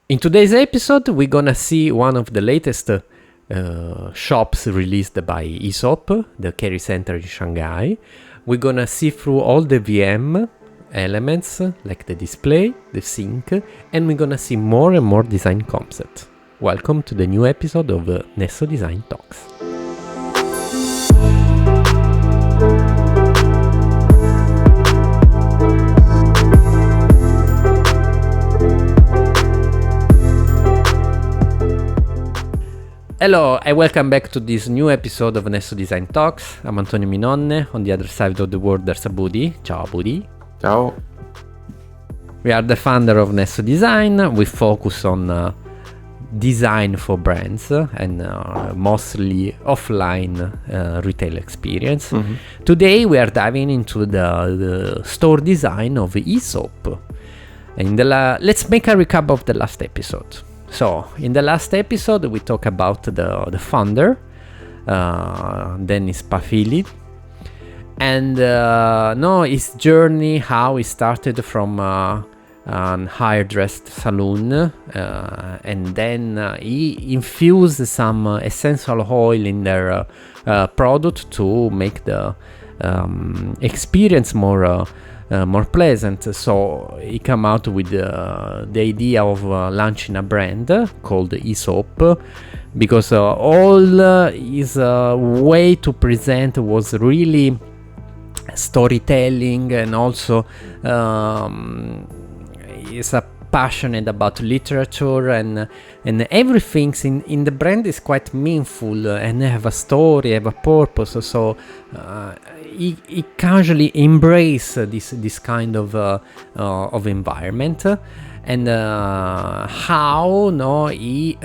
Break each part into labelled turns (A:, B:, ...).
A: In today's episode, we're gonna see one of the latest shops released by AESOP, the Kerry Center in Shanghai. We're gonna see through all the VM elements, like the display, the sink, and we're gonna see more and more design concepts. Welcome to the new episode of Nesso.design Talks. Hello and welcome back to this new episode of Nesso.design Talks. I'm Antonio Minonne. On the other side of the world there's Abudi. Ciao Abudi.
B: Ciao.
A: We are the founder of Nesso.design. We focus on design for brands and mostly offline retail experience. Today we are diving into the store design of AESOP. Let's make a recap of the last episode. So, in the last episode, we talked about the founder, Dennis Pafili, and his journey, how he started from an hairdressed salon, and then he infused some essential oil in their product to make the experience more pleasant. So he came out with the idea of launching a brand called AESOP, because all his way to present was really storytelling, and also he's passionate about literature, and everything in the brand is quite meaningful and have a story, have a purpose. So he casually embrace this kind of environment, and how he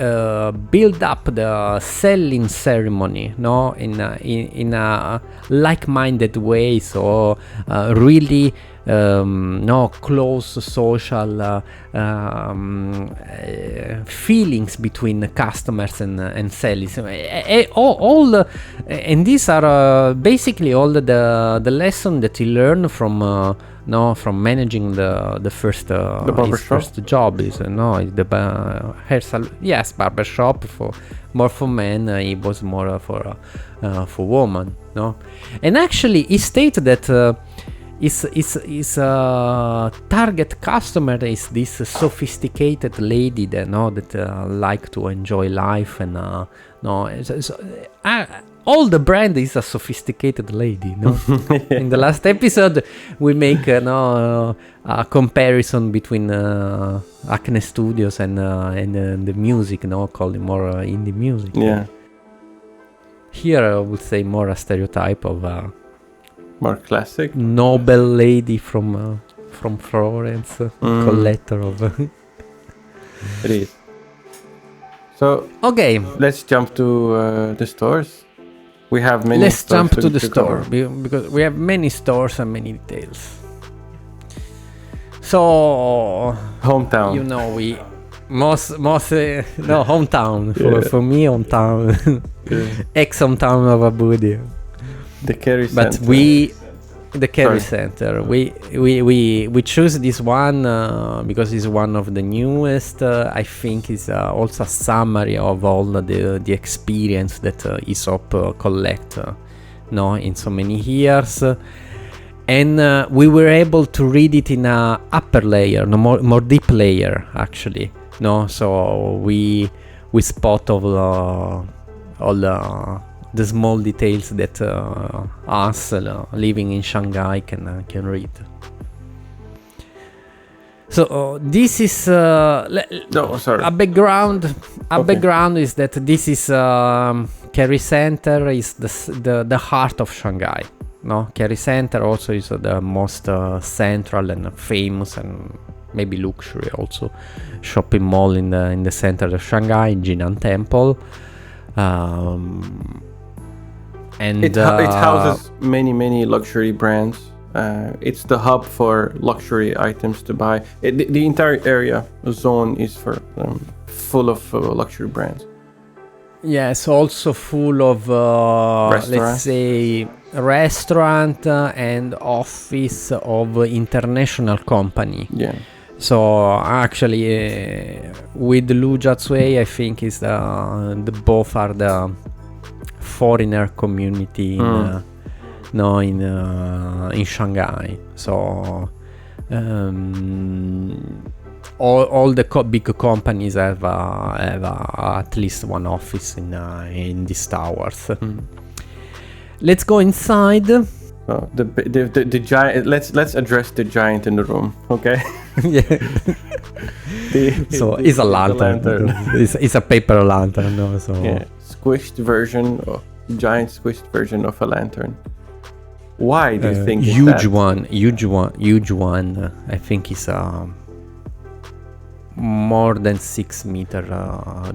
A: build up the selling ceremony in a like-minded way. So really close social feelings between customers and sellers. And these are basically all the lessons that he learned from managing the first first job is the hair salon. Yes, barbershop more for men. It was more for women. And actually he stated that his target customer is this sophisticated lady that like to enjoy life, and all the brand is a sophisticated lady. In the last episode we make a comparison between Acne Studios and the music, called more indie music.
B: Yeah.
A: Here I would say more a stereotype of
B: more classic
A: noble lady from Florence, collector of
B: it is. So
A: okay,
B: let's jump to the stores. We have many.
A: Let's jump to the store
B: cover,
A: because we have many stores and many details. So
B: hometown.
A: We most hometown for me, hometown, ex-hometown of Abu Dhabi.
B: The Kerry Center.
A: But the Kerry Center. We choose this one because it's one of the newest. I think is also a summary of all the experience that AESOP collect, in so many years. And we were able to read it in a upper layer, more deep layer actually. So we spot all the small details that us living in Shanghai can read. So this is a background. Background is that this is Kerry Center is the heart of Shanghai. Kerry Center also is the most central and famous and maybe luxury also shopping mall in the center of Shanghai, Jinan Temple. And
B: it houses many luxury brands. It's the hub for luxury items to buy. The entire area zone is for full of luxury brands.
A: Yes, also full of let's say restaurant and office of international company.
B: Yeah.
A: So actually, with Lujiazui, I think is the both are the foreigner community in Shanghai. So all the big companies have at least one office in these towers. Let's go inside.
B: The giant. Let's address the giant in the room, okay?
A: Yeah. It's a lantern. It's a paper lantern. No? So
B: yeah, giant squished version of a lantern. Why do you think?
A: Huge one. I think it's more than 6 meter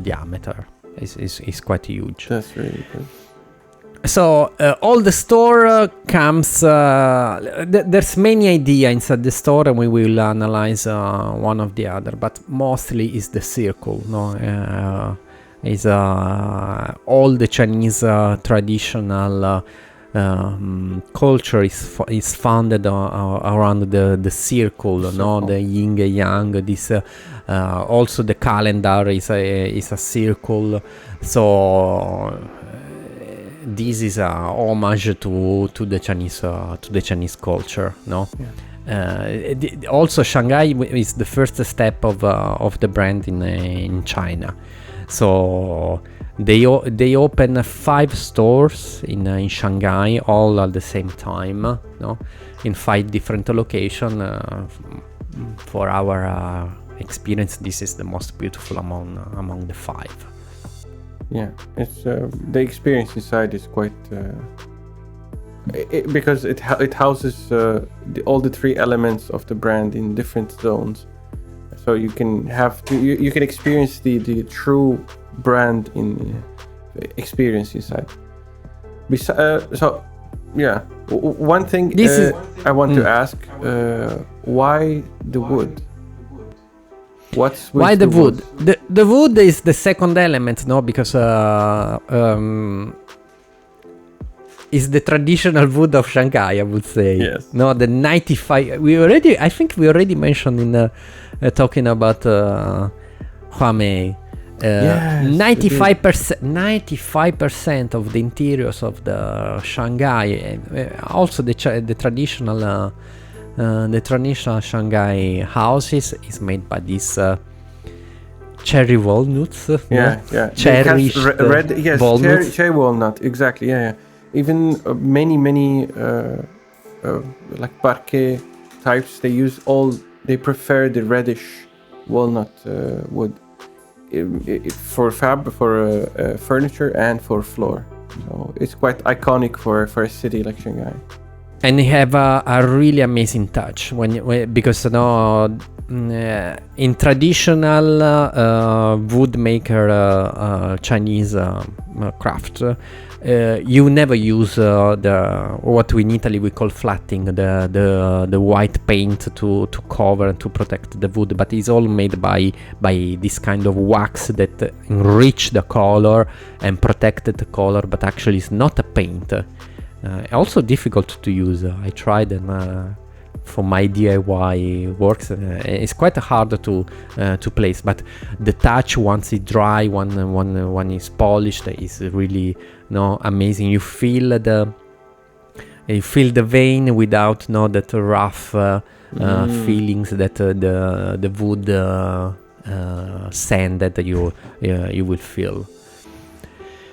A: diameter. It's quite huge.
B: That's really good.
A: So all the store comes. There's many ideas inside the store, and we will analyze one of the other. But mostly is the circle. No, is all the Chinese traditional culture is founded around the circle. No, the yin and yang. This also the calendar is a circle. So. This is a homage to the Chinese culture, no? Yeah. Also, Shanghai is the first step of the brand in China. So they open 5 stores in Shanghai, all at the same time, no? In 5 different locations. For our experience, this is the most beautiful among the 5.
B: Yeah, it's the experience inside is quite because it houses all the 3 elements of the brand in different zones, so you can you can experience the true brand in experience inside. So yeah, one thing I want to ask: why the wood?
A: Why the wood? The wood is the second element, no? Because is the traditional wood of Shanghai, I would say.
B: Yes.
A: No, the 95. I think we already mentioned in talking about Huamei. 95% of the interiors of the Shanghai, also the traditional. The traditional Shanghai houses is made by these cherry walnuts.
B: Yeah.
A: Cherry
B: red. Yes,
A: walnuts.
B: Cherry walnut. Exactly. Yeah. Even many like parquet types. They prefer the reddish walnut wood for furniture and for floor. So it's quite iconic for a city like Shanghai.
A: And they have a really amazing touch because in traditional wood maker Chinese craft, you never use what we in Italy we call flatting, the white paint to cover and to protect the wood, but it's all made by this kind of wax that enrich the color and protect the color, but actually it's not a paint. Also difficult to use. I tried and for my DIY works. It's quite hard to place, but the touch once it dry, when it's polished, is really amazing. You feel the vein without that rough feelings that the wood sand that you will feel.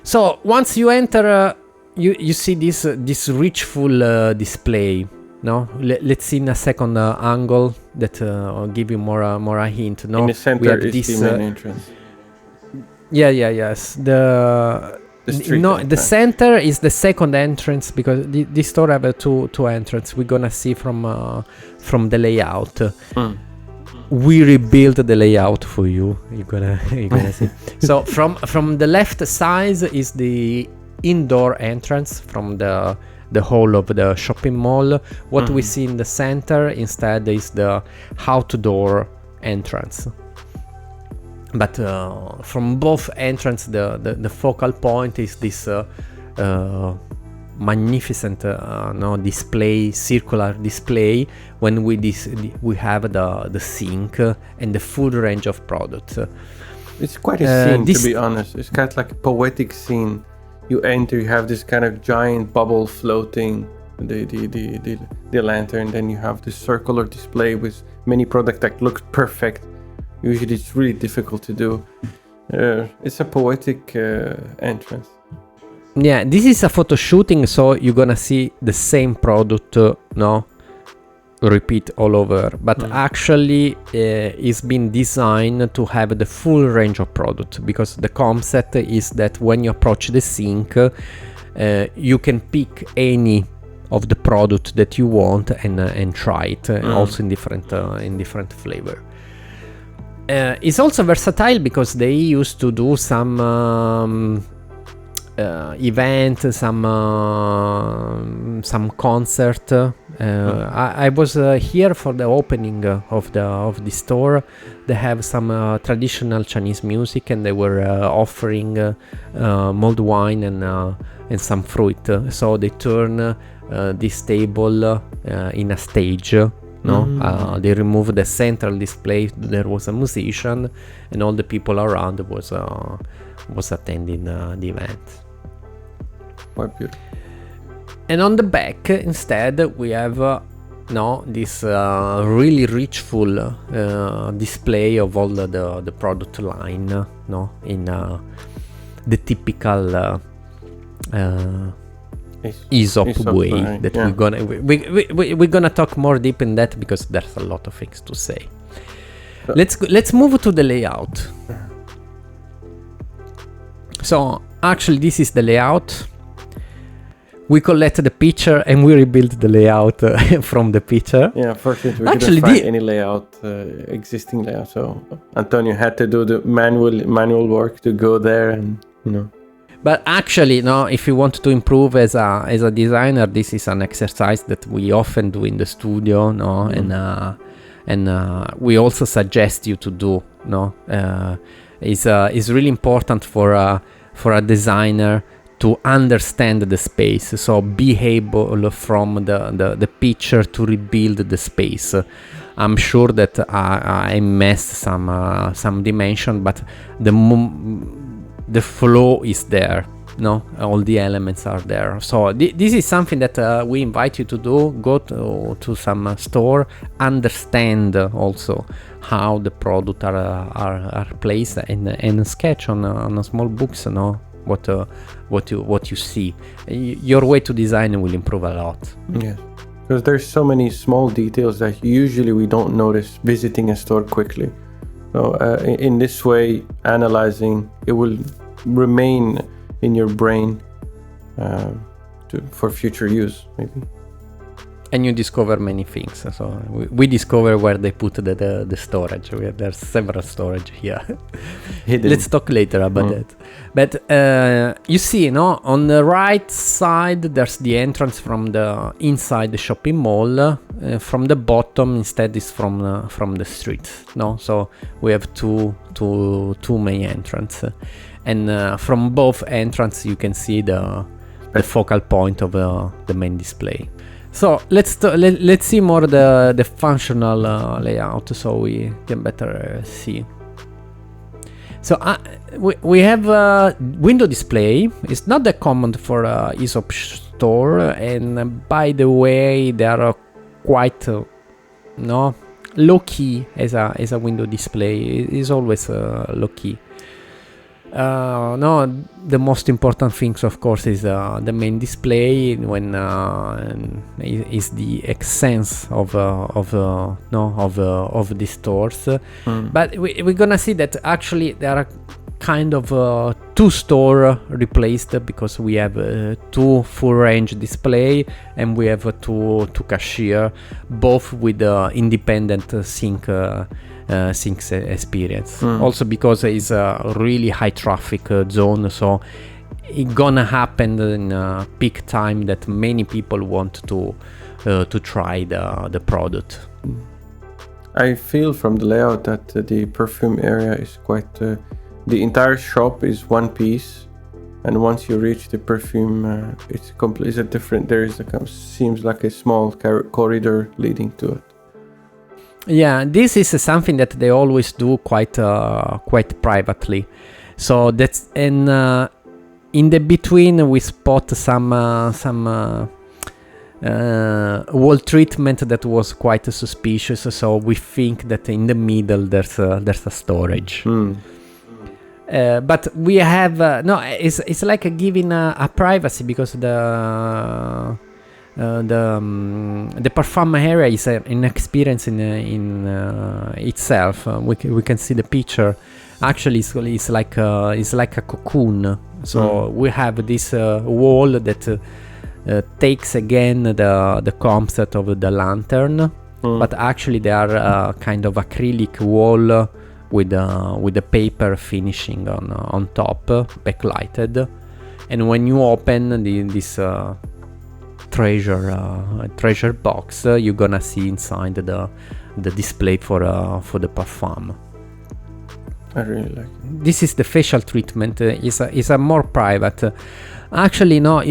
A: So once you enter. You see this richful display. No, let's see in a second angle that will give you more a hint. No,
B: in the center
A: we have
B: is
A: this,
B: the main entrance.
A: Yes. The center is the second entrance because this store have two entrances. We're gonna see from the layout. We rebuilt the layout for you. You're gonna see. So from the left side is the indoor entrance from the whole of the shopping mall. What we see in the center instead is the outdoor entrance. But from both entrances, the focal point is this magnificent display, circular display, when we have the sink and the full range of products.
B: It's quite a scene, to be honest. It's kind of like a poetic scene. You enter, you have this kind of giant bubble floating, the lantern. Then you have this circular display with many products that look perfect. Usually it's really difficult to do. It's a poetic entrance.
A: Yeah, this is a photo shooting, so you're gonna see the same product, repeat all over. But actually, it's been designed to have the full range of product, because the concept is that when you approach the sink, you can pick any of the product that you want and try it, also in different flavor. It's also versatile because they used to do some event, some concert. I was here for the opening of the store. They have some traditional Chinese music, and they were offering mulled wine and some fruit. So they turn this table in a stage. They removed the central display. There was a musician, and all the people around was attending the event.
B: Quite beautiful.
A: And on the back, instead, we have this really richful display of all the product line, in the typical AESOP way. That we're gonna talk more deep in that, because there's a lot of things to say. Let's move to the layout. So actually, this is the layout. We collect the picture and we rebuild the layout from the picture.
B: Yeah, fortunately we didn't find any layout, existing layout. So Antonio had to do the manual work to go there, and
A: But actually, if you want to improve as a designer, this is an exercise that we often do in the studio, and we also suggest you to do. It's really important for a designer to understand the space, so be able from the picture to rebuild the space. I'm sure that I missed some dimension, but the flow is there. All the elements are there. So this is something that we invite you to do. Go to some store, understand also how the product are placed, and sketch on a small books. What you see. Your way to design will improve a lot.
B: Yes, because there's so many small details that usually we don't notice visiting a store quickly. So in this way, analyzing it will remain in your brain for future use, maybe.
A: And you discover many things. So we discover where they put the storage. There's several storage here. Let's talk later about that. But you see, on the right side, there's the entrance from the inside the shopping mall. From the bottom, instead, is from the street. So we have two main entrances, and from both entrances, you can see the focal point of the main display. So let's see more the functional layout, so we can better see. So we have a window display. It's not that common for AESOP store, and by the way, they are quite low key as a window display. It's always low key. The most important things, of course, is the main display, when is the essence of the stores. But we're gonna see that actually there are kind of two store replaced, because we have two full range display, and we have two cashier, both with independent sinks experience. Also because it's a really high traffic zone, so it's gonna happen in peak time that many people want to try the product.
B: I feel from the layout that the perfume area is quite the entire shop is one piece, and once you reach the perfume, it's a different. There is seems like a small corridor leading to it.
A: Yeah, this is something that they always do quite privately. So that's in the between we spot some wall treatment that was quite suspicious. So we think that in the middle there's a storage. But we have no. It's like giving a privacy, because the parfum area is an experience in itself. We can see the picture. Actually, it's like a cocoon. So we have this wall that takes again the concept of the lantern, but actually they are kind of acrylic wall with the paper finishing on top, backlighted. And when you open this treasure box, you're gonna see inside the display for the parfum.
B: I really like it.
A: This is the facial treatment. Is a more private. Actually, no.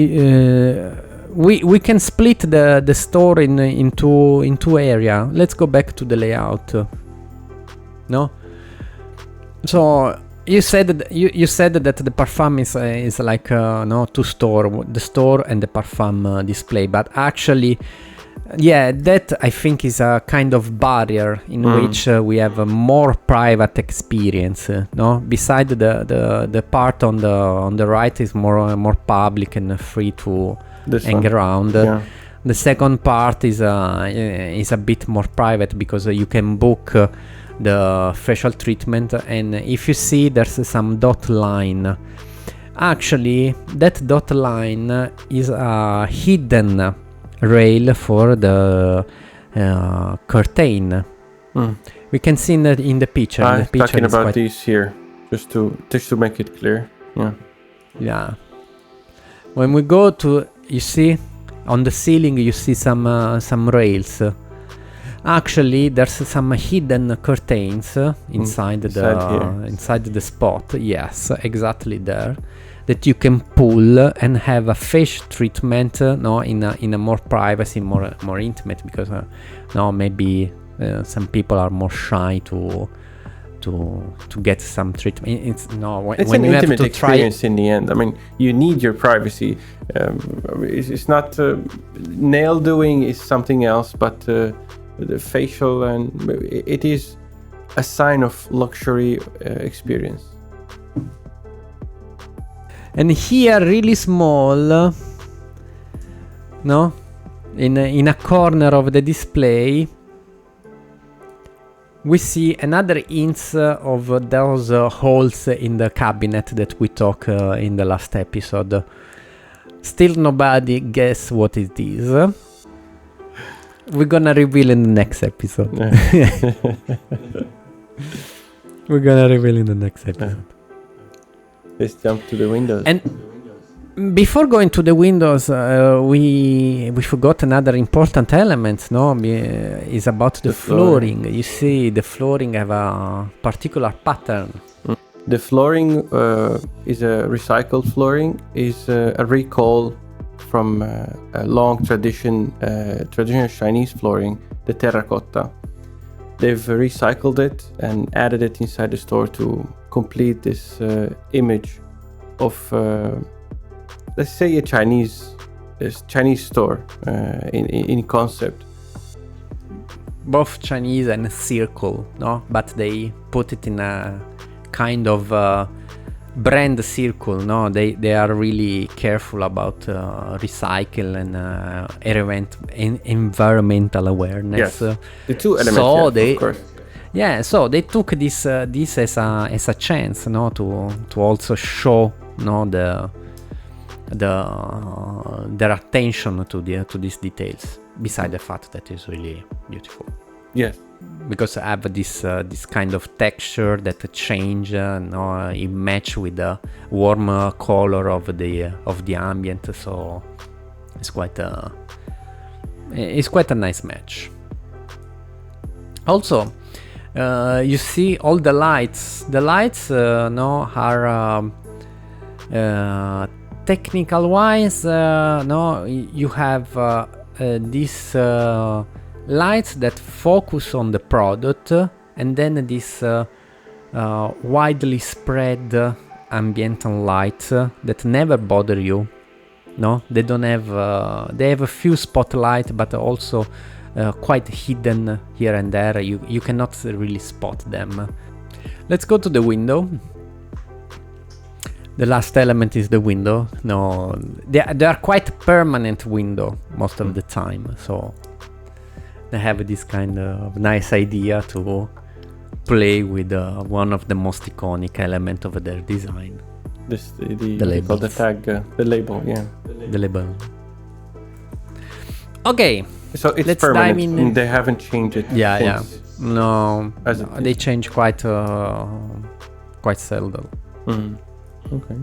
A: We can split the store in two area. Let's go back to the layout. No. So you said that the parfum is like two store, the store and the parfum display, but actually, yeah, that I think is a kind of barrier in which we have a more private experience. No, beside the part on the right is more public and free to hang around.
B: Yeah.
A: The second part is a bit more private, because you can book the facial treatment, and if you see there's some dot line. Actually, that dot line is a hidden rail for the curtain. We can see in the picture.
B: I'm
A: the picture
B: talking
A: is
B: about these here, just to make it clear.
A: Yeah. When we go to, you see, on the ceiling you see some rails. Actually, there's some hidden curtains inside the spot. Yes, exactly there, that you can pull and have a face treatment. In a more privacy, more intimate, because maybe some people are more shy to get some treatment. It's when
B: an
A: you
B: intimate
A: have to
B: experience in the end. I mean, you need your privacy. It's not nail doing is something else, but the facial, and it is a sign of luxury experience.
A: And here, really small, in a corner of the display, we see another inch of those holes in the cabinet that we talked in the last episode. Still nobody guess what it is. We're gonna reveal in the next episode. We're gonna reveal in the next episode.
B: Let's jump to the windows.
A: And before going to the windows, we forgot another important element. Is about the flooring. You see, the flooring have a particular pattern.
B: The flooring is a recycled flooring. Is a recall from a long traditional Chinese flooring, the terracotta. They've recycled it and added it inside the store to complete this image of, let's say, a Chinese store in concept.
A: Both Chinese and circle, but they put it in a kind of brand circle. They are really careful about recycle and environmental awareness.
B: Yes, the two elements. Of course.
A: Yeah, so they took this as a chance, to also show, their attention to these details. Beside the fact that it's really beautiful.
B: Yes.
A: Because I have this kind of texture that change, it match with the warm color of the ambient, so it's quite a nice match. Also, you see all the lights. The lights, are Technical wise, no, you have these lights that focus on the product, and then this widely spread ambient light that never bother you. No, they don't have. They have a few spotlight, but also quite hidden here and there. You cannot really spot them. Let's go to the window. The last element is the window. No, they are quite permanent window most of the time. So they have this kind of nice idea to play with one of the most iconic element of their design.
B: The label, the tag, the label, yeah.
A: The label. Okay.
B: So it's
A: let's
B: permanent.
A: Dive in.
B: And they haven't changed it.
A: Yeah. No, they change quite seldom.
B: Okay.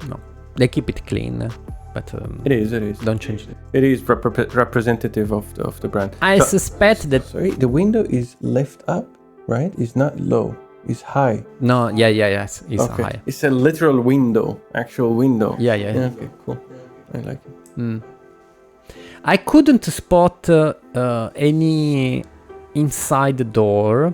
A: No, they keep it clean, but
B: it is.
A: Don't change it.
B: It is representative of the brand.
A: I suspect that.
B: Sorry, the window is left up, right? It's not low. It's high.
A: No, yes, it's
B: okay.
A: high.
B: It's a literal window, actual window.
A: Yeah.
B: Okay, cool. I like it.
A: I couldn't spot any inside the door,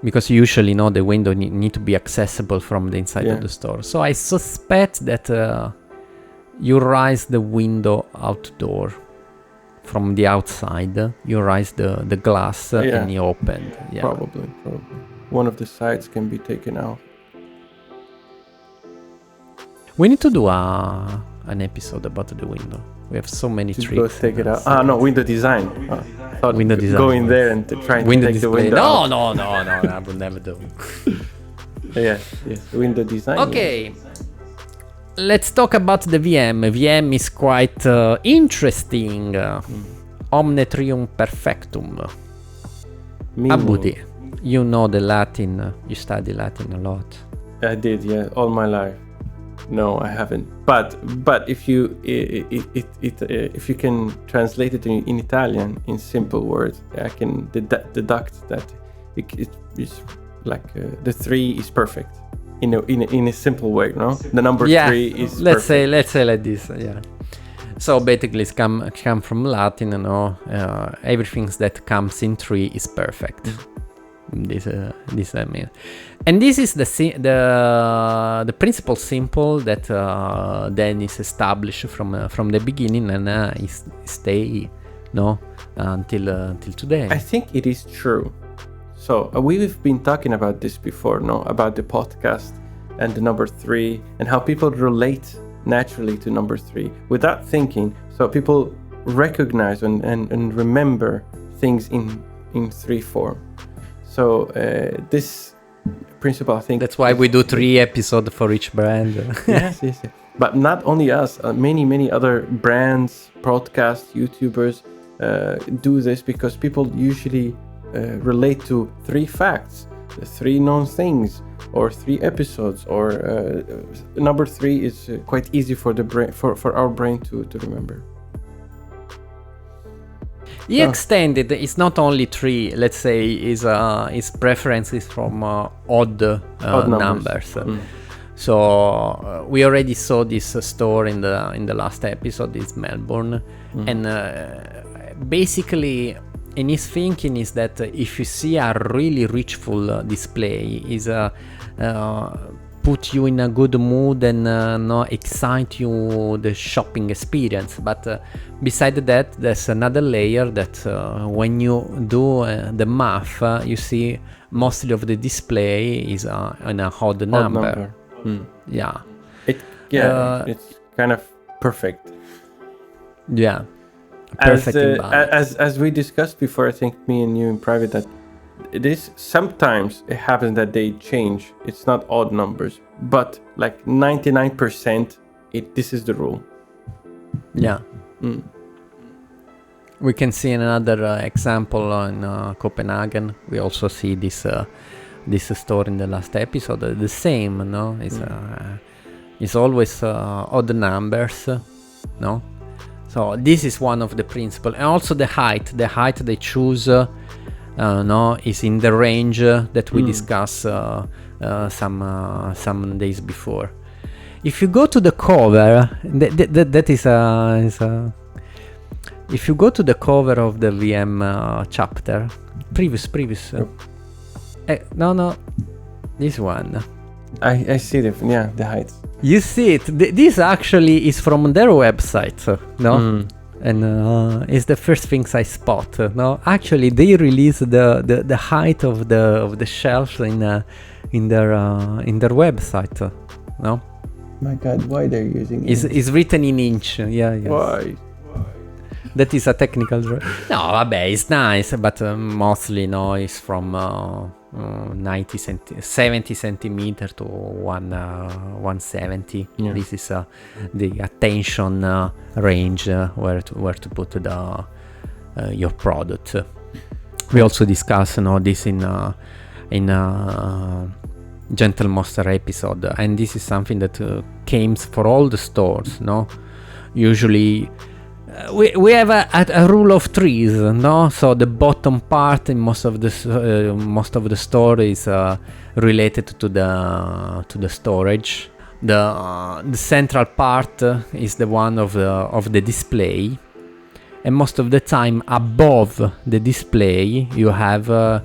A: because usually, the window need to be accessible from the inside of the store. So I suspect that you raise the window outdoor from the outside. You raise the glass and you open. Yeah.
B: Probably. One of the sides can be taken out.
A: We need to do an episode about the window. We have so many tricks.
B: Go take it out. No, window design.
A: Window design.
B: Go in there and try to
A: window
B: take
A: display.
B: the window out.
A: No, I will never do.
B: Yes, window design.
A: Okay. Let's talk about the VM. VM is quite interesting. Omnetrium perfectum. Abudi, you know the Latin. You study Latin a lot.
B: I did, yeah, all my life. No, I haven't. But if you if you can translate it in Italian in simple words, I can deduct that it's like the 3 is perfect in a simple way. No, the number 3 is.
A: Let's say like this. Yeah. So basically, it's come from Latin. Everything that comes in 3 is perfect. This I mean, and this is the principle simple that then is established from the beginning and is stay until today.
B: I think it is true. So we've been talking about this before, about the podcast and the number 3 and how people relate naturally to number 3 without thinking. So people recognize and remember things in 3 form. So this principle, I think...
A: That's why we do 3 episodes for each brand.
B: yes. But not only us, many other brands, podcasts, YouTubers do this because people usually relate to 3 facts, 3 known things, or 3 episodes, or number 3 is quite easy for the brain, for our brain to remember.
A: He extended. It's not only 3. Let's say his preferences from odd numbers. So we already saw this store in the last episode. It's Melbourne, and basically, in his thinking is that if you see a really richful display, is put you in a good mood and excite you the shopping experience. But beside that, there's another layer that when you do the math, you see mostly of the display is an odd number. Yeah.
B: It's kind of perfect.
A: Yeah. Perfect.
B: As we discussed before, I think me and you in private, that sometimes it happens that they change. It's not odd numbers, but like 99%, this is the rule.
A: Yeah. We can see another example in Copenhagen. We also see this store in the last episode. The same, it's always odd numbers, no? So this is one of the principles, and also the height. The height they choose, is in the range that we discussed some days before. if you go to the cover, that is a if you go to the cover of the VM chapter, previous. No, this one.
B: I see the heights.
A: You see it. This actually is from their website, no? And it's the first things I spot. No, actually they release the height of the shelves in their website. No.
B: My God, why they're using
A: it? It's written in inch. Yeah.
B: Why?
A: That is a technical drawing. No, vabbè, it's nice, but mostly no, it's from 70 centimeter to 170. Yeah. This is the attention range where to put your product. We also discuss this in Gentle Monster episode, and this is something that came for all the stores. No, usually. We have a rule of threes, no? So the bottom part in most of the store is related to the storage. The central part is the one of the display, and most of the time above the display you have the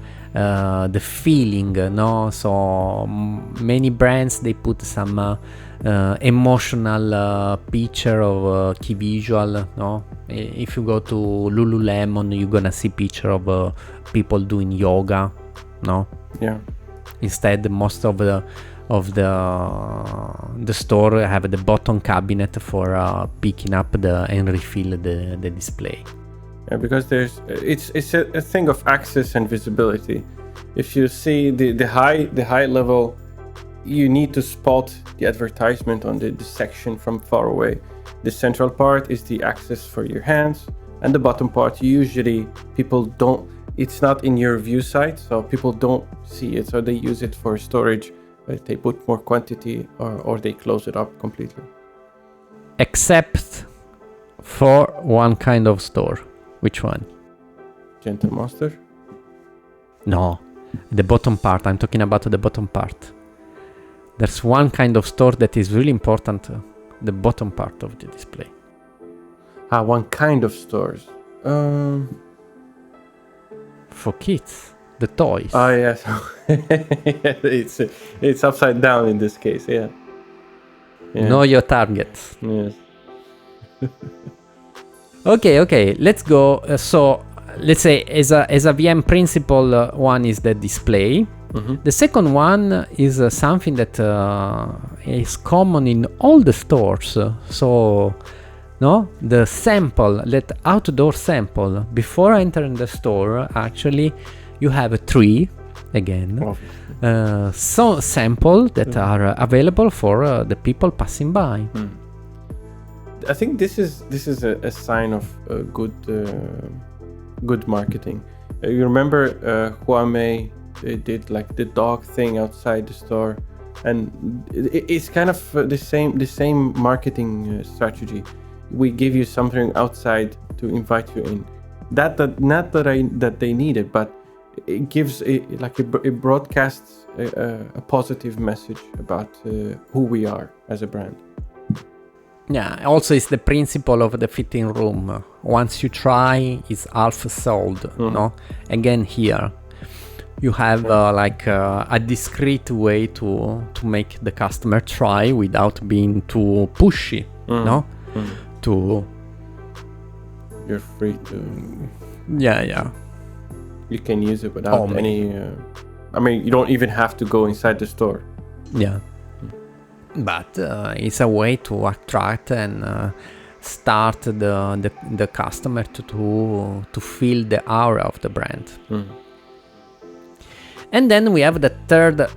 A: feeling, no? So many brands they put some emotional picture of key visual, no? If you go to Lululemon, you're gonna see picture of people doing yoga, no?
B: Yeah.
A: Instead, most of the store have the bottom cabinet for picking up and refill the display.
B: Yeah, because it's a thing of access and visibility. If you see the high level, you need to spot the advertisement on the section from far away. The central part is the access for your hands, and the bottom part usually people don't. It's not in your view site, so people don't see it. So they use it for storage. They put more quantity, or they close it up completely.
A: Except for one kind of store. Which one?
B: Gentle Monster?
A: No, the bottom part. I'm talking about the bottom part. There's one kind of store that is really important, the bottom part of the display.
B: One kind of stores.
A: For kids, the toys.
B: Oh yes, it's upside down in this case. Yeah.
A: Know your target.
B: Yes.
A: Okay. Let's go. So let's say as a VM principle, one is the display. Mm-hmm. The second one is something that is common in all the stores. So, no, the sample, that outdoor sample before entering the store. Actually, you have a tree again. So sample that are available for the people passing by.
B: I think this is a sign of good marketing. You remember Huawei? They did like the dog thing outside the store, and it's kind of the same marketing strategy. We give you something outside to invite you in. Not that they need it, but it gives it broadcasts a positive message about who we are as a brand.
A: Yeah, also it's the principle of the fitting room. Once you try, it's half sold. Mm-hmm. No, again here. You have a discreet way to make the customer try without being too pushy, no?
B: You're free to.
A: Yeah.
B: You can use it without any. You don't even have to go inside the store.
A: Yeah, but it's a way to attract and start the customer to feel the aura of the brand. And then we have the third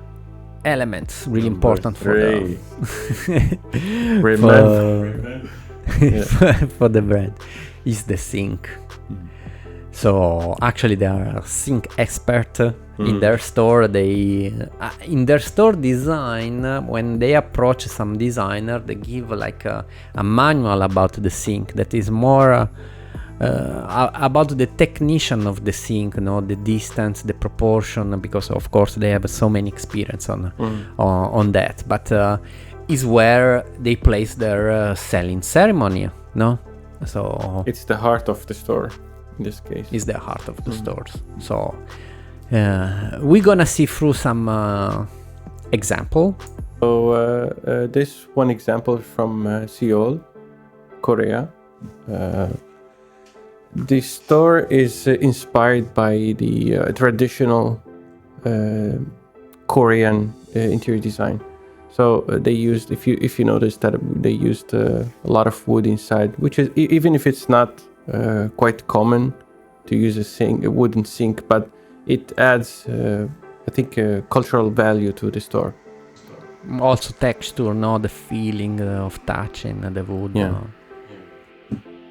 A: element, really important for the brand, is the sink. So actually they are a sink expert in their store. They in their store design, when they approach some designer, they give like a manual about the sink that is more about the technician of the sink, the distance, the proportion, because of course they have so many experience on that. But is where they place their selling ceremony, no? So
B: it's the heart of the store in this case.
A: It's the heart of the stores. So we're gonna see through some example.
B: So this one example from Seoul, Korea. The store is inspired by the traditional Korean interior design. So they used, if you notice that they used a lot of wood inside, which is even if it's not quite common to use a wooden sink, but it adds, I think, cultural value to the store.
A: Also texture, no, the feeling of touching the wood.
B: Yeah.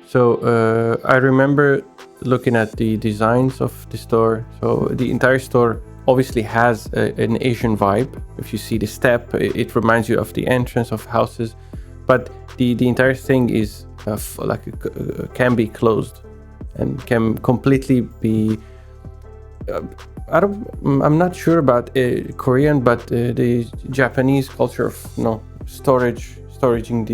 B: So I remember looking at the designs of the store. So the entire store obviously has an Asian vibe. If you see the step, it reminds you of the entrance of houses, but the entire thing is can be closed and can completely be. I'm not sure about Korean, but the Japanese culture of storaging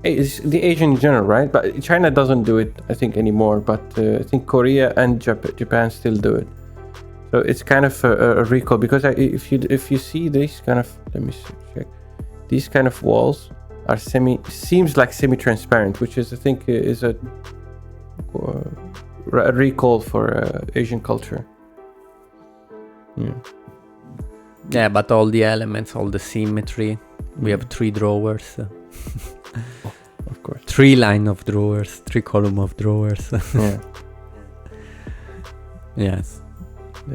B: it's the Asian in general, right? But China doesn't do it, I think, anymore. But I think Korea and Japan still do it. So it's kind of a recall, because if you see these kind of, let me check, these kind of walls are seems like semi-transparent, which is, I think, is a recall for Asian culture.
A: Yeah, but all the elements, all the symmetry. We have 3 drawers.
B: Of course.
A: 3 line of drawers, 3 column of drawers.
B: Yeah.
A: Yes.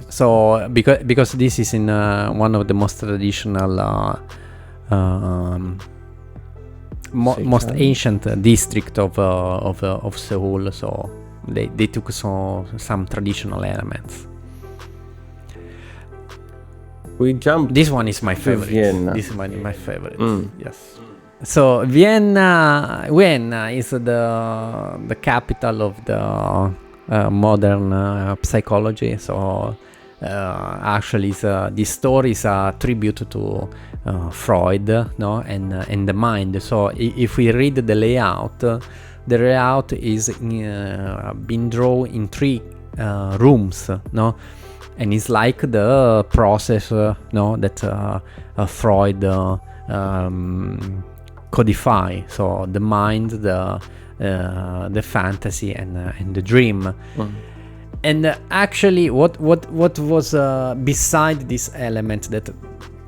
A: So because this is in one of the most traditional, most ancient district of Seoul, so they took some traditional elements.
B: We jumped.
A: This one is my favorite.
B: Vienna.
A: This one is my favorite. Yes. So Vienna is the capital of the modern psychology. So actually, this story is a tribute to Freud, no, and the mind. So if we read the layout is been drawn in 3 rooms, no. And it's like the process, that Freud codify. So the mind, the fantasy, and the dream. And actually, what was beside this element that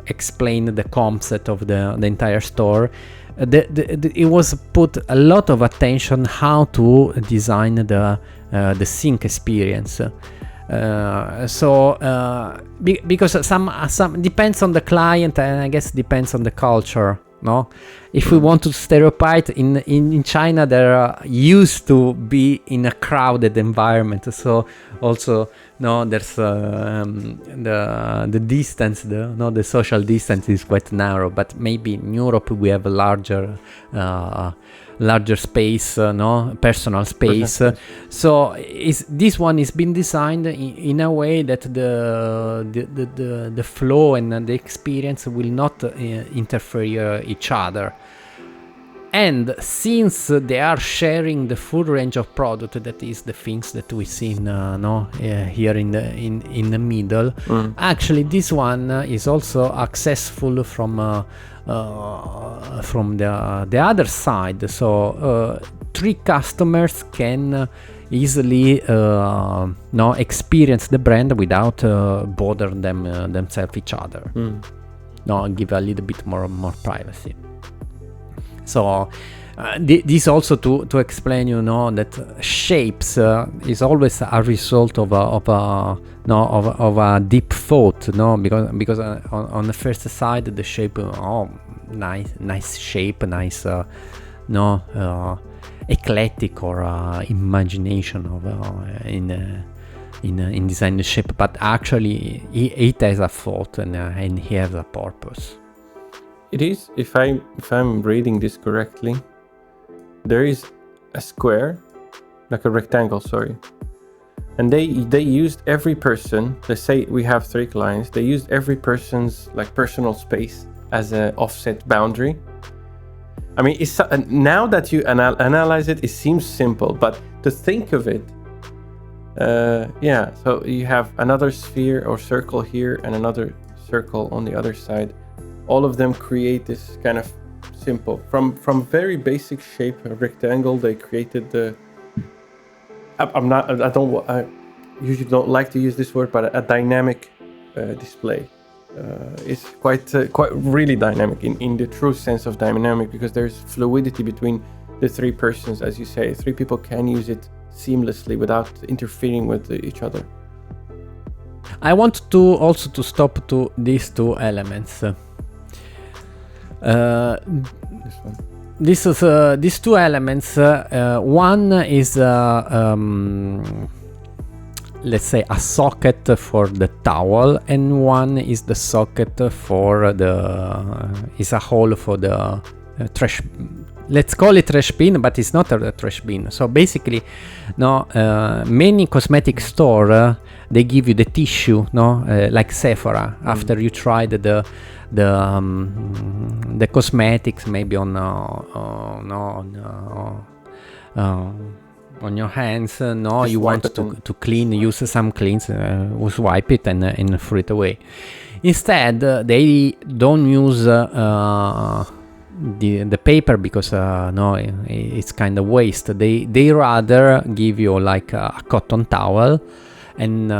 A: explained the concept of the entire store? It was put a lot of attention how to design the sink experience. Because some depends on the client, and I guess depends on the culture, no? If we want to stereotype, in China they're used to be in a crowded environment, so also there's the distance, the social distance is quite narrow, but maybe in Europe we have a larger space, personal space. So this one is been designed in a way that the flow and the experience will not interfere each other. And since they are sharing the full range of product, that is the things that we see here in the middle. Actually, this one is also accessible from the other side. So 3 customers can easily experience the brand without bother themselves each other. Give a little bit more privacy. So this also to explain, that shapes is always a result of a deep thought, because on the first side the shape, nice shape, nice, eclectic or imagination of in design the shape, but actually it has a thought and it has a purpose.
B: It is, if I'm reading this correctly, there is a square, like a rectangle, sorry. And they used every person, let's say we have 3 clients, they used every person's like personal space as an offset boundary. I mean, it's, now that you analyze it, it seems simple, but to think of it, so you have another sphere or circle here and another circle on the other side. All of them create this kind of simple, from very basic shape, a rectangle. They created the. I usually don't like to use this word, but a dynamic display. It's quite really dynamic in the true sense of dynamic, because there's fluidity between the three persons, as you say. Three people can use it seamlessly without interfering with each other.
A: I want to also to stop to these two elements.
B: This one.
A: This is these two elements. One is let's say a socket for the towel, and one is the socket for is a hole for the trash. Let's call it trash bin, but it's not a trash bin. So basically, many cosmetic store they give you the tissue, like Sephora, after you tried the cosmetics, maybe on your hands.
B: Just
A: You want to clean, use some cleans, swipe it and throw it away. Instead, they don't use the paper, because it's kind of waste. They rather give you like a cotton towel, and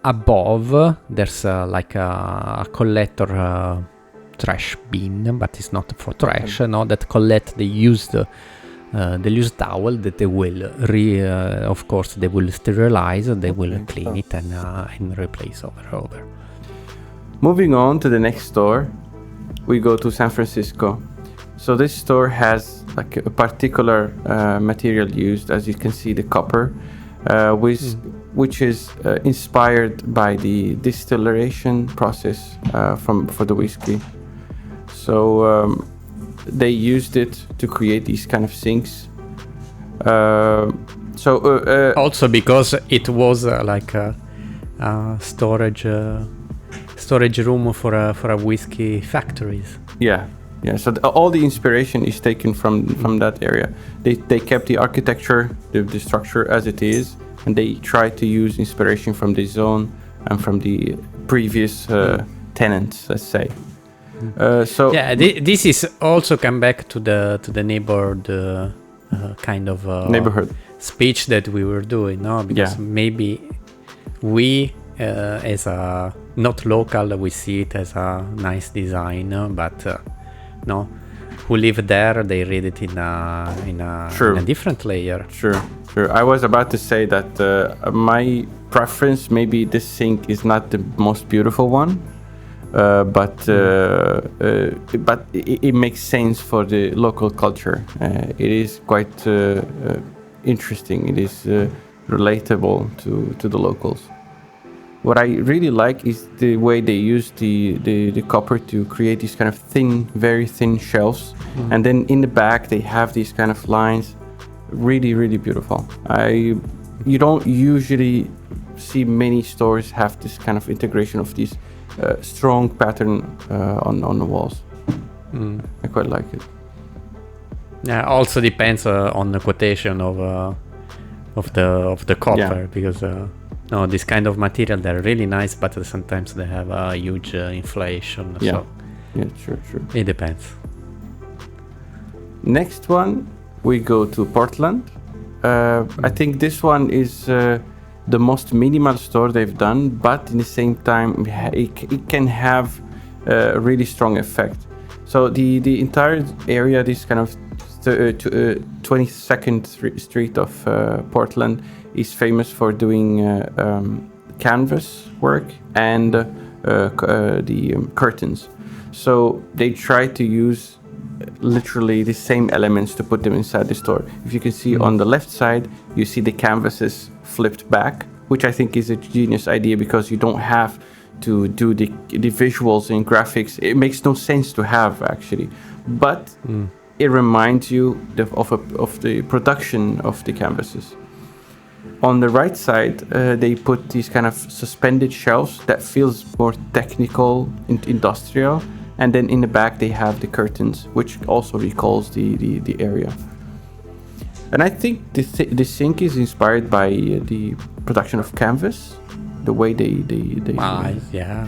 A: above there's like a collector trash bin, but it's not for trash. That collect the used towel that they will of course they will sterilize, they will clean it and replace over.
B: Moving on to the next store, we go to San Francisco. So this store has like a particular material used, as you can see, the copper, which is inspired by the distillation process for the whiskey. So they used it to create these kind of sinks.
A: Also because it was like a storage room for a whiskey factories.
B: Yeah. So all the inspiration is taken from that area. They kept the architecture, the structure as it is, and they try to use inspiration from the zone and from the previous tenants, let's say.
A: This is also come back to the neighborhood kind of
B: neighborhood
A: speech that we were doing, because maybe we as a not local, we see it as a nice design, but who live there, they read it in a different layer.
B: Sure. I was about to say that my preference, maybe this sink is not the most beautiful one, but it makes sense for the local culture. It is quite interesting. It is relatable to the locals. What I really like is the way they use the copper to create these kind of very thin shelves, and then in the back they have these kind of lines. Really, really beautiful. You don't usually see many stores have this kind of integration of these strong pattern on the walls. I quite like it.
A: Yeah, also depends on the quotation of the copper, because this kind of material, they're really nice, but sometimes they have a huge inflation. So
B: Sure.
A: It depends.
B: Next one, we go to Portland. I think this one is the most minimal store they've done, but in the same time, it can have a really strong effect. So the entire area, this kind of 22nd Street of Portland, is famous for doing canvas work and the curtains. So they try to use literally the same elements to put them inside the store. If you can see on the left side, you see the canvases flipped back, which I think is a genius idea, because you don't have to do the visuals and graphics. It makes no sense to have, actually, but it reminds you of the production of the canvases. On the right side, they put these kind of suspended shelves that feels more technical, industrial, and then in the back they have the curtains, which also recalls the area. And I think the sink is inspired by the production of canvas, the way they
A: yeah.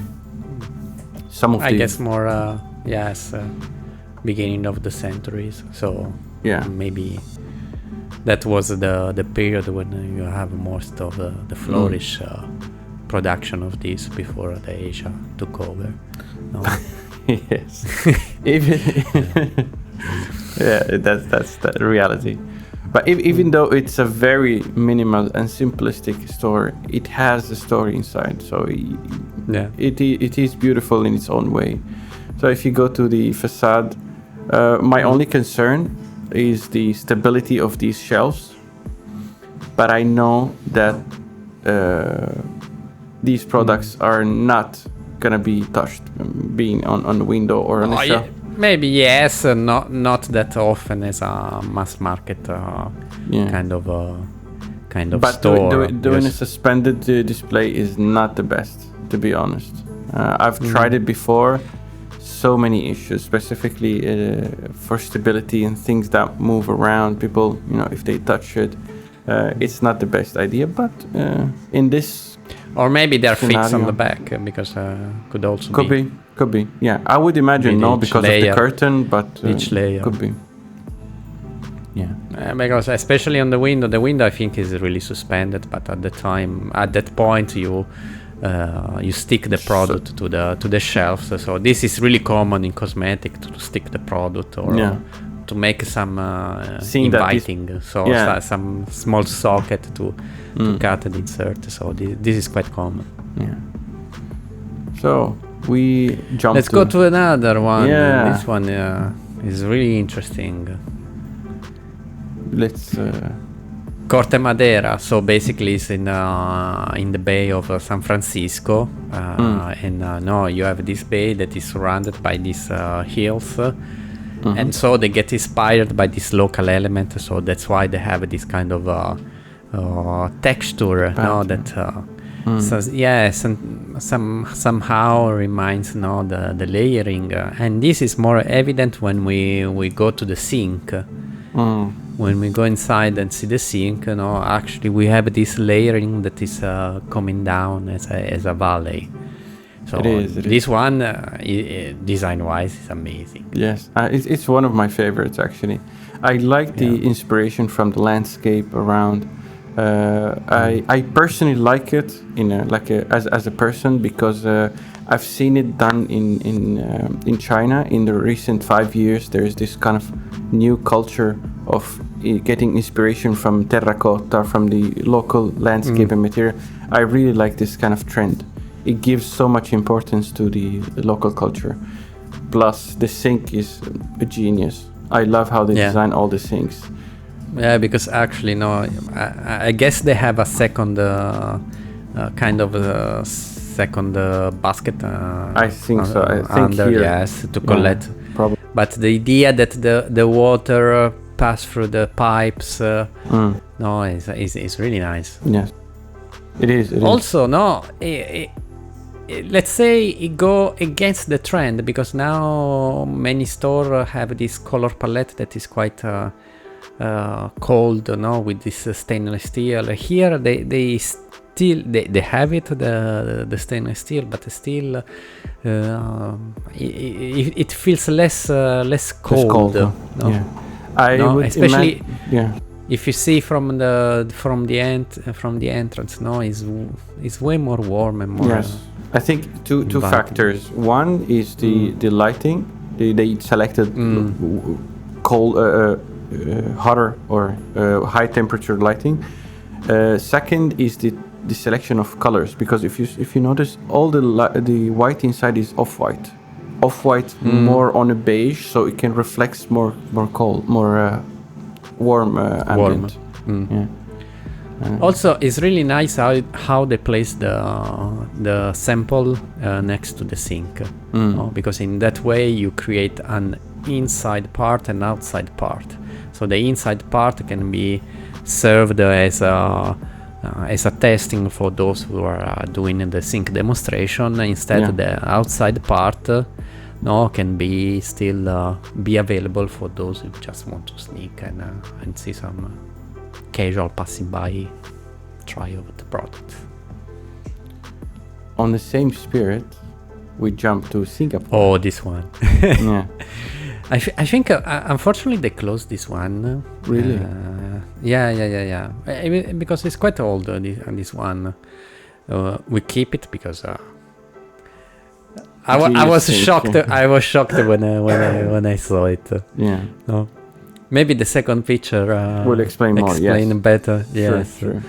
B: some of
A: I
B: the
A: guess more yes, beginning of the centuries. So
B: yeah.
A: maybe that was the period when you have most of the flourish production of this before the Asia took over. No?
B: Yes. Even yeah, that's the reality. But even though it's a very minimal and simplistic store, it has a story inside. So
A: Yeah.
B: it is beautiful in its own way. So if you go to the facade, my only concern is the stability of these shelves. But I know that these products are not gonna be touched, being on the window or on the shelf.
A: Yeah, maybe yes, not that often as a mass market kind of
B: But
A: store.
B: doing a suspended display is not the best, to be honest. I've tried it before. So many issues, specifically for stability and things that move around. People, if they touch it, it's not the best idea. But in this,
A: or maybe they're fixed on
B: scenario,
A: the back because could also
B: could be. Yeah, I would imagine
A: With
B: no,
A: each
B: because
A: layer.
B: of the curtain, but
A: Each layer.
B: could be. Yeah.
A: Because especially on the window I think is really suspended. But at that point you stick the product to the shelves. So this is really common in cosmetic, to stick the product or to make some inviting. Some small socket to cut and insert. So this is quite common.
B: Yeah. So we jump.
A: Let's go to another one.
B: Yeah.
A: This one is really interesting.
B: Let's.
A: Corte Madera, so basically it's in the bay of San Francisco, and you have this bay that is surrounded by these hills, and so they get inspired by this local element. So that's why they have this kind of texture, that somehow reminds the layering, and this is more evident when we go to the sink. When we go inside and see the sink, actually we have this layering that is coming down as a valley. So this one, design-wise, is amazing.
B: Yes, it's one of my favorites actually. I like the inspiration from the landscape around. I personally like it as a person because I've seen it done in China in the recent 5 years. There is this kind of new culture of getting inspiration from terracotta, from the local landscape and material. I really like this kind of trend. It gives so much importance to the local culture. Plus, the sink is a genius. I love how they design all the sinks.
A: Yeah, because actually, I guess they have a second kind of a second basket.
B: I think so. I think
A: under,
B: here.
A: Yes, to collect.
B: Probably.
A: But the idea that the water pass through the pipes, is really nice.
B: Yes, it is.
A: Also, let's say it go against the trend, because now many stores have this color palette that is quite cold, with this stainless steel. Here they still they have it, the stainless steel, but still it feels less cold.
B: Yeah. I would
A: especially
B: yeah.
A: If you see from the entrance, it's way more warm and more.
B: Yes, I think two factors. One is the lighting. They selected cold, hotter or high temperature lighting. Second is the selection of colors, because if you notice, all the white inside is off-white. Off-white more on a beige, so it can reflect more cold, more warm ambient. Yeah.
A: Also, it's really nice how they place the sample next to the sink, because in that way you create an inside part and outside part. So the inside part can be served as a testing for those who are doing the sink demonstration. Instead, the outside part can be still be available for those who just want to sneak and see some casual passing by try of the product.
B: On the same spirit, we jump to Singapore.
A: Oh, this one.
B: Yeah.
A: I think unfortunately they closed this one.
B: Really?
A: Yeah. I mean, because it's quite old. This one. We keep it because I was shocked. I was shocked when I saw it.
B: Yeah.
A: No. Maybe the second picture
B: will explain more.
A: Explain better. Yes.
B: Sure.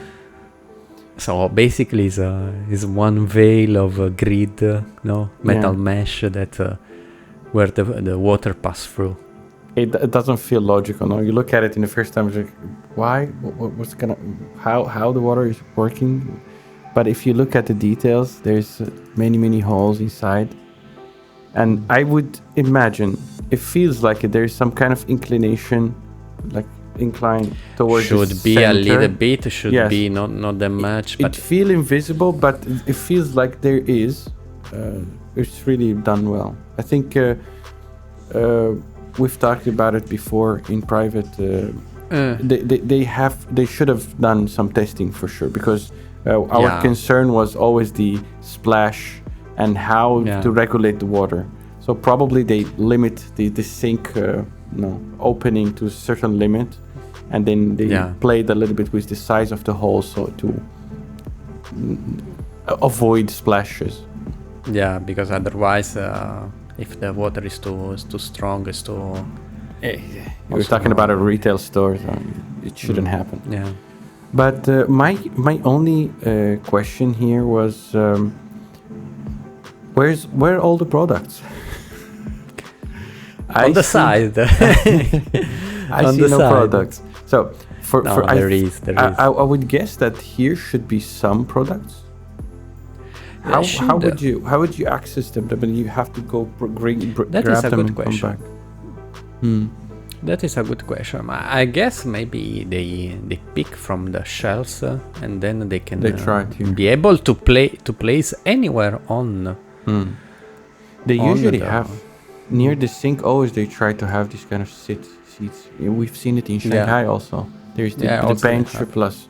A: So basically, is one veil of grid, metal mesh that where the water pass through.
B: It doesn't feel logical. No, you look at it in the first time, it's like, why? What's how the water is working? But if you look at the details, there's many holes inside, and I would imagine it feels like there's some kind of inclination, like incline towards
A: should
B: the
A: be
B: center.
A: A little bit, should
B: Yes.
A: be not that much. But
B: it feel invisible, but it feels like there is. It's really done well. I think we've talked about it before in private. They should have done some testing for sure, because our concern was always the splash and how to regulate the water. So probably they limit the sink opening to a certain limit, and then they played a little bit with the size of the hole so to avoid splashes.
A: Yeah, because otherwise, if the water is too strong, it's too.
B: We're talking about a retail store, so it shouldn't happen.
A: Yeah.
B: But my only question here was, where are all the products?
A: On the side.
B: I
A: On
B: see
A: the
B: no
A: side.
B: products. So
A: there is.
B: I would guess that here should be some products. How would you access them? I mean, you have to go grab them and come back.
A: That is a good question. I guess maybe they pick from the shelves and then they can
B: try it
A: be able to place anywhere on.
B: They usually have near the sink. Always they try to have this kind of seats. We've seen it in Shanghai also. There's the bench plus.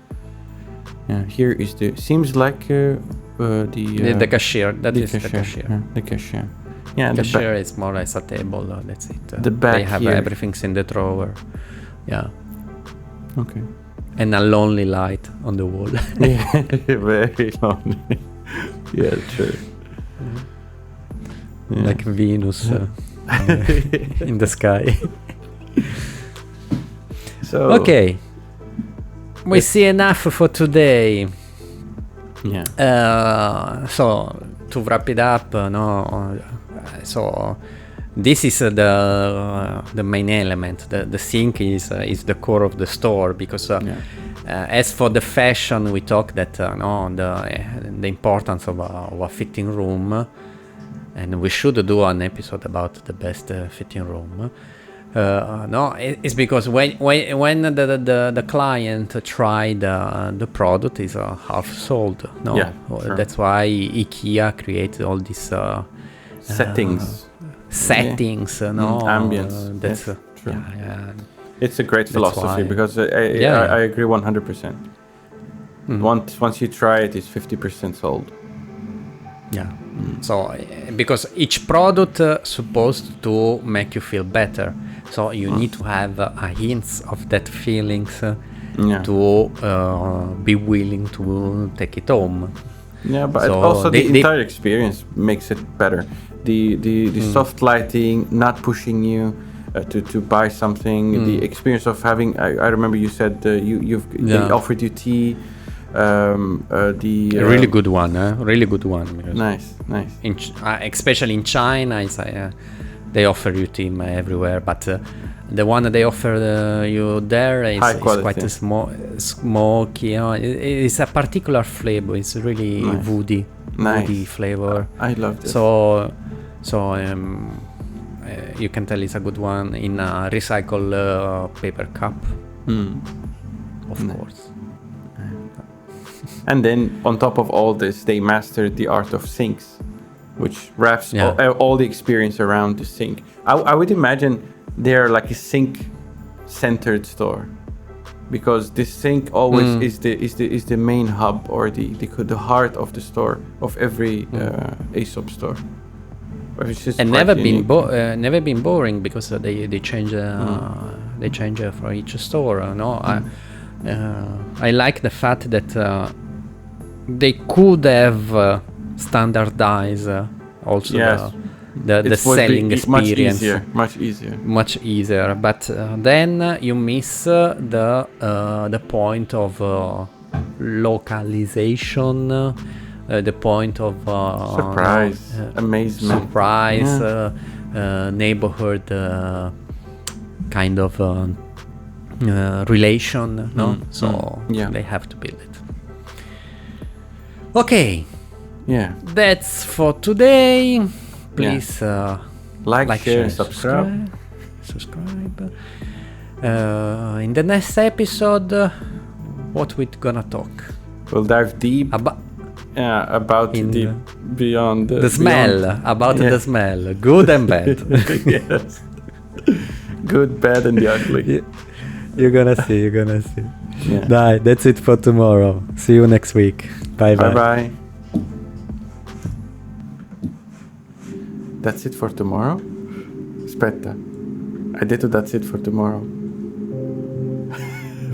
B: Yeah, here is seems like the
A: cashier. The cashier.
B: The cashier. Yeah,
A: the cashier is more or less a table. That's it.
B: The back
A: they have
B: here.
A: Everything's in the drawer. Yeah.
B: Okay.
A: And a lonely light on the wall.
B: Yeah, very lonely. Yeah, true. Yeah.
A: Like Venus in the sky.
B: So
A: okay, we see enough for today.
B: Yeah.
A: So to wrap it up, so this is the main element. The sink is the core of the store, because as for the fashion, we talked that the importance of a fitting room, and we should do an episode about the best fitting room. It's because when the client tried the product, is half sold.
B: Sure.
A: That's why IKEA created all these
B: settings,
A: ambience. That's
B: true.
A: Yeah.
B: It's a great philosophy, because I agree 100%. Once you try it, it's 50% sold.
A: Yeah. So because each product supposed to make you feel better, so you need to have a hint of that feelings to be willing to take it home.
B: Yeah, but also the entire experience makes it better. The soft lighting, not pushing you to buy something. The experience of having. I remember you said they offered you tea. A
A: really good one. Really good one.
B: Nice.
A: Especially in China, they offer you tea everywhere, but the one that they offer you there is quite a smoky. It's a particular flavor. It's really woody flavor.
B: I love this.
A: So you can tell it's a good one in a recycled paper cup, of course.
B: And then on top of all this, they mastered the art of sinks. which wraps
A: Yeah.
B: all the experience around the sink. I would imagine they're like a sink-centered store, because the sink always is the main hub, or the heart of the store, of every AESOP store. Which is
A: And
B: quite
A: never
B: unique.
A: never been boring, because they change they change for each store. No, I like the fact that they could have standardized also
B: Yes.
A: the
B: It would be
A: selling experience
B: much easier.
A: much easier. But then you miss the point of localization. The point of
B: Surprise, amazement.
A: surprise, neighborhood kind of relation, no? So
B: yeah.
A: they have to build it. Okay,
B: Yeah.
A: that's for today. Please
B: Like, share,
A: and
B: subscribe.
A: subscribe. In the next episode, what we're gonna talk
B: We'll dive deep about
A: In
B: the beyond
A: the smell, about the smell, good and bad.
B: Yes. Good, bad, and the ugly.
A: You're gonna see.
B: Yeah.
A: Dai, that's it for tomorrow. See you next week. Bye bye.
B: Bye. That's it for tomorrow? Aspetta. I detto that's it for tomorrow.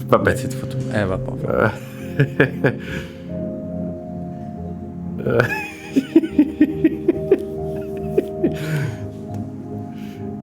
B: Vabbè.
A: That's it for tomorrow.
B: Vabbè.